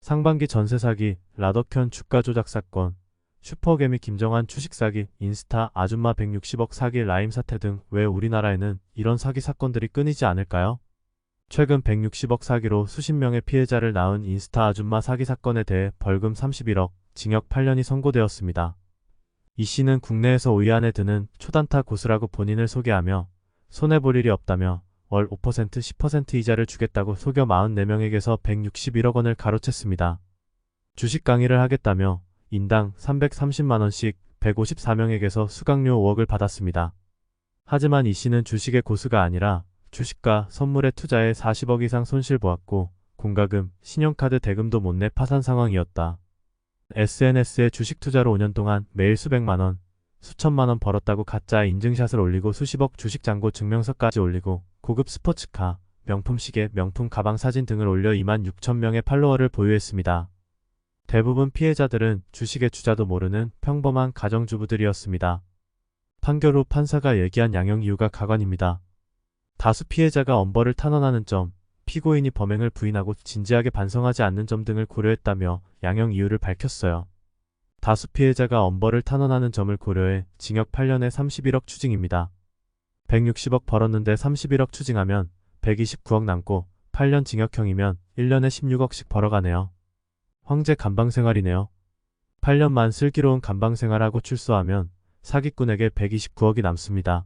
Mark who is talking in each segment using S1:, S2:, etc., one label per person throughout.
S1: 상반기 전세 사기, 라더켠 주가 조작 사건, 슈퍼개미 김정한 주식 사기, 인스타 아줌마 160억 사기 라임 사태 등 왜 우리나라에는 이런 사기 사건들이 끊이지 않을까요? 최근 160억 사기로 수십 명의 피해자를 낳은 인스타 아줌마 사기 사건에 대해 벌금 31억, 징역 8년이 선고되었습니다. 이 씨는 국내에서 5위 안에 드는 초단타 고수라고 본인을 소개하며 손해볼 일이 없다며 월 5%, 10% 이자를 주겠다고 속여 44명에게서 161억 원을 가로챘습니다. 주식 강의를 하겠다며 인당 330만원씩 154명에게서 수강료 5억을 받았습니다. 하지만 이 씨는 주식의 고수가 아니라 주식과 선물에 투자해 40억 이상 손실 보았고 공과금, 신용카드 대금도 못 내 파산 상황이었다. SNS에 주식 투자로 5년 동안 매일 수백만원, 수천만원 벌었다고 가짜 인증샷을 올리고 수십억 주식 잔고 증명서까지 올리고 고급 스포츠카, 명품 시계, 명품 가방 사진 등을 올려 2만 6천 명의 팔로워를 보유했습니다. 대부분 피해자들은 주식의 주자도 모르는 평범한 가정주부들이었습니다. 판결 후 판사가 얘기한 양형 이유가 가관입니다. 다수 피해자가 엄벌을 탄원하는 점, 피고인이 범행을 부인하고 진지하게 반성하지 않는 점 등을 고려했다며 양형 이유를 밝혔어요. 다수 피해자가 엄벌을 탄원하는 점을 고려해 징역 8년에 31억 추징입니다. 160억 벌었는데 31억 추징하면 129억 남고 8년 징역형이면 1년에 16억씩 벌어가네요. 황제 감방생활이네요. 8년만 슬기로운 감방생활하고 출소하면 사기꾼에게 129억이 남습니다.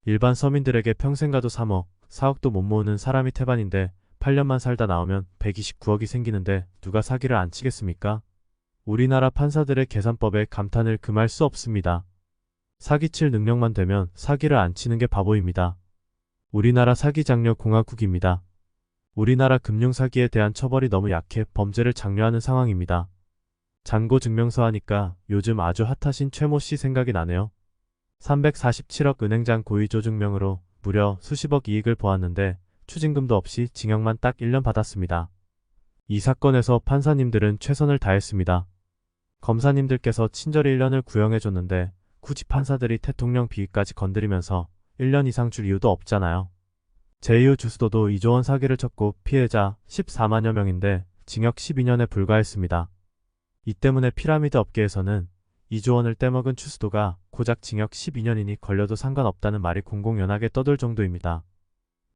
S1: 일반 서민들에게 평생 가도 3억, 4억도 못 모으는 사람이 태반인데 8년만 살다 나오면 129억이 생기는데 누가 사기를 안 치겠습니까? 우리나라 판사들의 계산법에 감탄을 금할 수 없습니다. 사기칠 능력만 되면 사기를 안 치는 게 바보입니다. 우리나라 사기 장려 공화국입니다. 우리나라 금융사기에 대한 처벌이 너무 약해 범죄를 장려하는 상황입니다. 잔고 증명서 하니까 요즘 아주 핫하신 최모 씨 생각이 나네요. 347억 은행장 고의조 증명으로 무려 수십억 이익을 보았는데 추징금도 없이 징역만 딱 1년 받았습니다. 이 사건에서 판사님들은 최선을 다했습니다. 검사님들께서 친절히 1년을 구형해줬는데 굳이 판사들이 대통령 비위까지 건드리면서 1년 이상 줄 이유도 없잖아요. 제2의 주수도도 2조 원 사기를 쳤고 피해자 14만여 명인데 징역 12년에 불과했습니다. 이 때문에 피라미드 업계에서는 2조 원을 떼먹은 추수도가 고작 징역 12년이니 걸려도 상관없다는 말이 공공연하게 떠돌 정도입니다.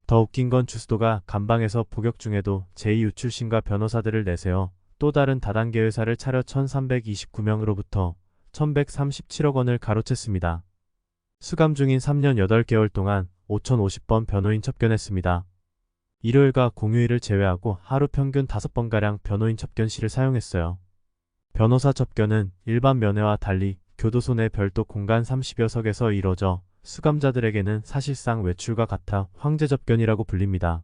S1: 더 웃긴 건 주수도가 감방에서 복역 중에도 제2유출신과 변호사들을 내세워 또 다른 다단계 회사를 차려 1329명으로부터 1137억 원을 가로챘습니다. 수감 중인 3년 8개월 동안 5050번 변호인 접견했습니다. 일요일과 공휴일을 제외하고 하루 평균 5번가량 변호인 접견 시를 사용했어요. 변호사 접견은 일반 면회와 달리 교도소 내 별도 공간 30여 석에서 이뤄져 수감자들에게는 사실상 외출과 같아 황제 접견이라고 불립니다.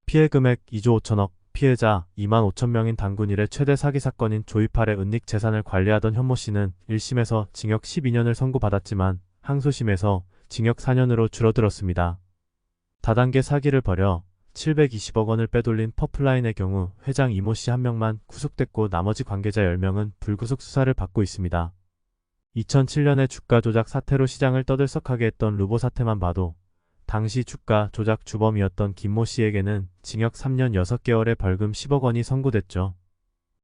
S1: 피해 금액 2조 5천억, 피해자 2만 5천 명인 단군 일의 최대 사기 사건인 조이팔의 은닉 재산을 관리하던 현모 씨는 1심에서 징역 12년을 선고받았지만 항소심에서 징역 4년으로 줄어들었습니다. 다단계 사기를 벌여 720억 원을 빼돌린 퍼플라인의 경우 회장 이모 씨 1명만 구속됐고 나머지 관계자 10명은 불구속 수사를 받고 있습니다. 2007년에 주가 조작 사태로 시장을 떠들썩하게 했던 루보 사태만 봐도 당시 주가 조작 주범이었던 김모 씨에게는 징역 3년 6개월에 벌금 10억 원이 선고됐죠.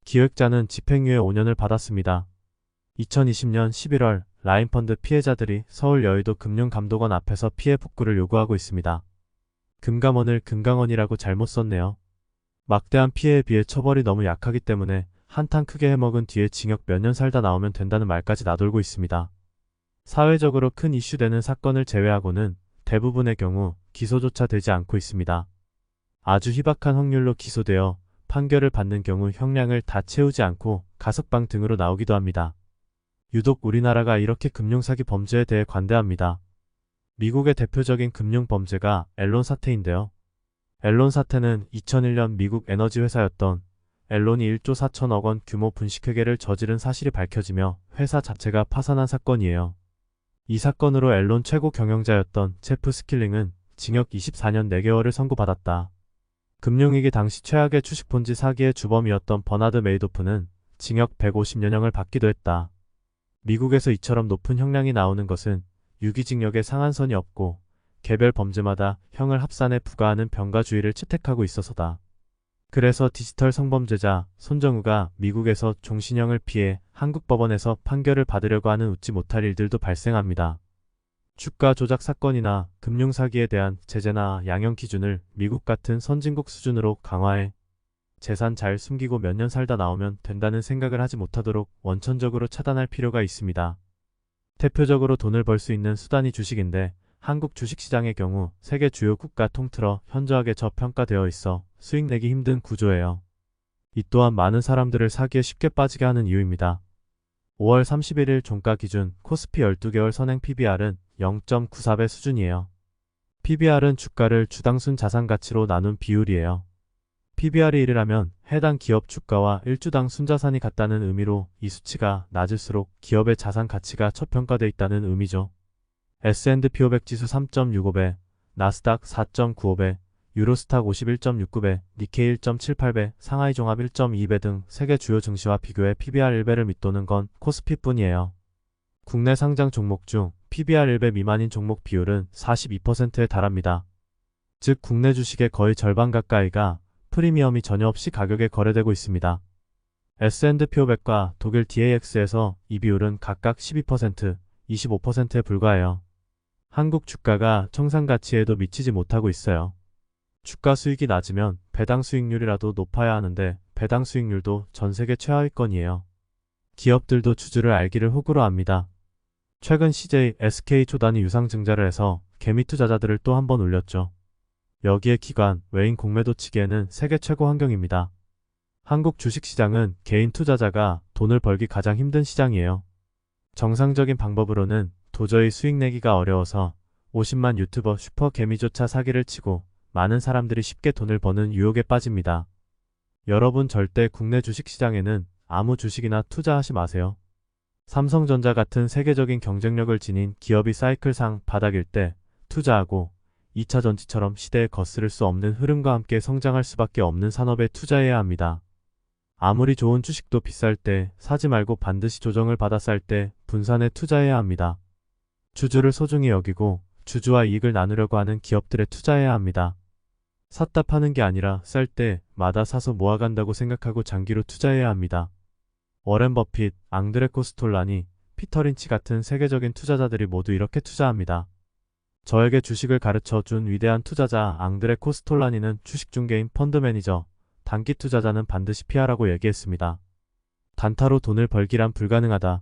S1: 기획자는 집행유예 5년을 받았습니다. 2020년 11월 라인펀드 피해자들이 서울 여의도 금융감독원 앞에서 피해 복구를 요구하고 있습니다. 금감원을 금강원이라고 잘못 썼네요. 막대한 피해에 비해 처벌이 너무 약하기 때문에 한탕 크게 해먹은 뒤에 징역 몇 년 살다 나오면 된다는 말까지 나돌고 있습니다. 사회적으로 큰 이슈되는 사건을 제외하고는 대부분의 경우 기소조차 되지 않고 있습니다. 아주 희박한 확률로 기소되어 판결을 받는 경우 형량을 다 채우지 않고 가석방 등으로 나오기도 합니다. 유독 우리나라가 이렇게 금융사기 범죄에 대해 관대합니다. 미국의 대표적인 금융범죄가 앨런 사태인데요. 앨런 사태는 2001년 미국 에너지 회사였던 앨런이 1조 4천억 원 규모 분식회계를 저지른 사실이 밝혀지며 회사 자체가 파산한 사건이에요. 이 사건으로 앨런 최고 경영자였던 제프 스킬링은 징역 24년 4개월을 선고받았다. 금융위기 당시 최악의 주식 본지 사기의 주범이었던 버나드 메이도프는 징역 150년형을 받기도 했다. 미국에서 이처럼 높은 형량이 나오는 것은 유기징역에 상한선이 없고 개별 범죄마다 형을 합산해 부과하는 병가주의를 채택하고 있어서다. 그래서 디지털 성범죄자 손정우가 미국에서 종신형을 피해 한국 법원에서 판결을 받으려고 하는 웃지 못할 일들도 발생합니다. 주가 조작 사건이나 금융 사기에 대한 제재나 양형 기준을 미국 같은 선진국 수준으로 강화해 재산 잘 숨기고 몇 년 살다 나오면 된다는 생각을 하지 못하도록 원천적으로 차단할 필요가 있습니다. 대표적으로 돈을 벌 수 있는 수단이 주식인데 한국 주식시장의 경우 세계 주요 국가 통틀어 현저하게 저평가되어 있어 수익 내기 힘든 구조예요. 이 또한 많은 사람들을 사기에 쉽게 빠지게 하는 이유입니다. 5월 31일 종가 기준 코스피 12개월 선행 PBR은 0.94배 수준이에요. PBR은 주가를 주당 순자산 가치로 나눈 비율이에요. PBR이 1이라면 해당 기업 주가와 1주당 순자산이 같다는 의미로 이 수치가 낮을수록 기업의 자산 가치가 저평가되어 있다는 의미죠. S&P 500 지수 3.65배, 나스닥 4.95배, 유로스탁 51.69배, 니케이 1.78배, 상하이 종합 1.2배 등 세계 주요 증시와 비교해 PBR 1배를 밑도는 건 코스피뿐이에요. 국내 상장 종목 중 PBR 1배 미만인 종목 비율은 42%에 달합니다. 즉 국내 주식의 거의 절반 가까이가 프리미엄이 전혀 없이 가격에 거래되고 있습니다. S&P 500과 독일 DAX에서 이 비율은 각각 12%, 25%에 불과해요. 한국 주가가 청산 가치에도 미치지 못하고 있어요. 주가 수익이 낮으면 배당 수익률이라도 높아야 하는데 배당 수익률도 전 세계 최하위권이에요. 기업들도 주주를 알기를 호구로 압니다. 최근 CJ, SK 초단이 유상증자를 해서 개미 투자자들을 또 한 번 울렸죠. 여기에 기관, 외인 공매도 치기에는 세계 최고 환경입니다. 한국 주식시장은 개인 투자자가 돈을 벌기 가장 힘든 시장이에요. 정상적인 방법으로는 도저히 수익 내기가 어려워서 50만 유튜버 슈퍼 개미조차 사기를 치고 많은 사람들이 쉽게 돈을 버는 유혹에 빠집니다. 여러분 절대 국내 주식시장에는 아무 주식이나 투자하지 마세요. 삼성전자 같은 세계적인 경쟁력을 지닌 기업이 사이클상 바닥일 때 투자하고 2차 전지처럼 시대에 거스를 수 없는 흐름과 함께 성장할 수밖에 없는 산업에 투자해야 합니다. 아무리 좋은 주식도 비쌀 때 사지 말고 반드시 조정을 받아 쌀 때 분산해 투자해야 합니다. 주주를 소중히 여기고 주주와 이익을 나누려고 하는 기업들에 투자해야 합니다. 샀다 파는 게 아니라 쌀 때마다 사서 모아간다고 생각하고 장기로 투자해야 합니다. 워렌 버핏, 앙드레 코스톨라니, 피터 린치 같은 세계적인 투자자들이 모두 이렇게 투자합니다. 저에게 주식을 가르쳐 준 위대한 투자자 앙드레 코스톨라니는 주식 중개인 펀드 매니저, 단기 투자자는 반드시 피하라고 얘기했습니다. 단타로 돈을 벌기란 불가능하다.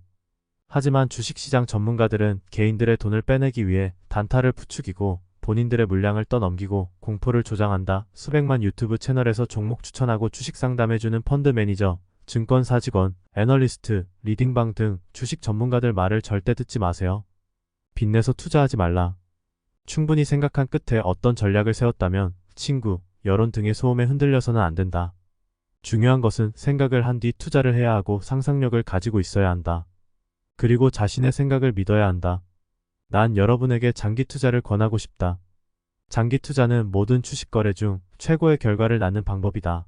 S1: 하지만 주식시장 전문가들은 개인들의 돈을 빼내기 위해 단타를 부추기고 본인들의 물량을 떠넘기고 공포를 조장한다. 수백만 유튜브 채널에서 종목 추천하고 주식 상담해주는 펀드 매니저, 증권사 직원, 애널리스트, 리딩방 등 주식 전문가들 말을 절대 듣지 마세요. 빚내서 투자하지 말라. 충분히 생각한 끝에 어떤 전략을 세웠다면 친구, 여론 등의 소음에 흔들려서는 안 된다. 중요한 것은 생각을 한 뒤 투자를 해야 하고 상상력을 가지고 있어야 한다. 그리고 자신의 생각을 믿어야 한다. 난 여러분에게 장기 투자를 권하고 싶다. 장기 투자는 모든 주식 거래 중 최고의 결과를 낳는 방법이다.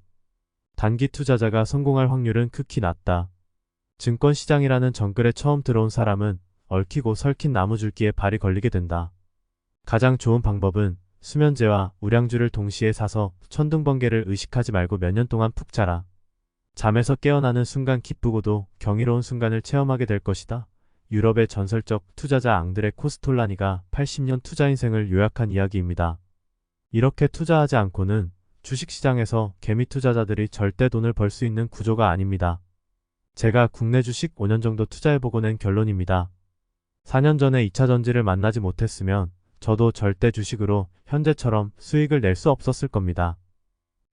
S1: 단기 투자자가 성공할 확률은 극히 낮다. 증권시장이라는 정글에 처음 들어온 사람은 얽히고 설킨 나무줄기에 발이 걸리게 된다. 가장 좋은 방법은 수면제와 우량주를 동시에 사서 천둥번개를 의식하지 말고 몇 년 동안 푹 자라. 잠에서 깨어나는 순간 기쁘고도 경이로운 순간을 체험하게 될 것이다. 유럽의 전설적 투자자 앙드레 코스톨라니가 80년 투자 인생을 요약한 이야기입니다. 이렇게 투자하지 않고는 주식시장에서 개미 투자자들이 절대 돈을 벌 수 있는 구조가 아닙니다. 제가 국내 주식 5년 정도 투자해보고 낸 결론입니다. 4년 전에 2차 전지를 만나지 못했으면 저도 절대 주식으로 현재처럼 수익을 낼 수 없었을 겁니다.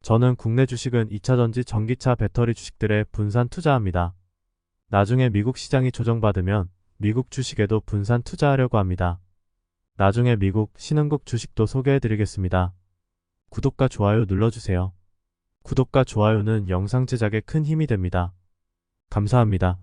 S1: 저는 국내 주식은 2차 전지, 전기차, 배터리 주식들에 분산 투자합니다. 나중에 미국 시장이 조정받으면 미국 주식에도 분산 투자하려고 합니다. 나중에 미국 신흥국 주식도 소개해드리겠습니다. 구독과 좋아요 눌러주세요. 구독과 좋아요는 영상 제작에 큰 힘이 됩니다. 감사합니다.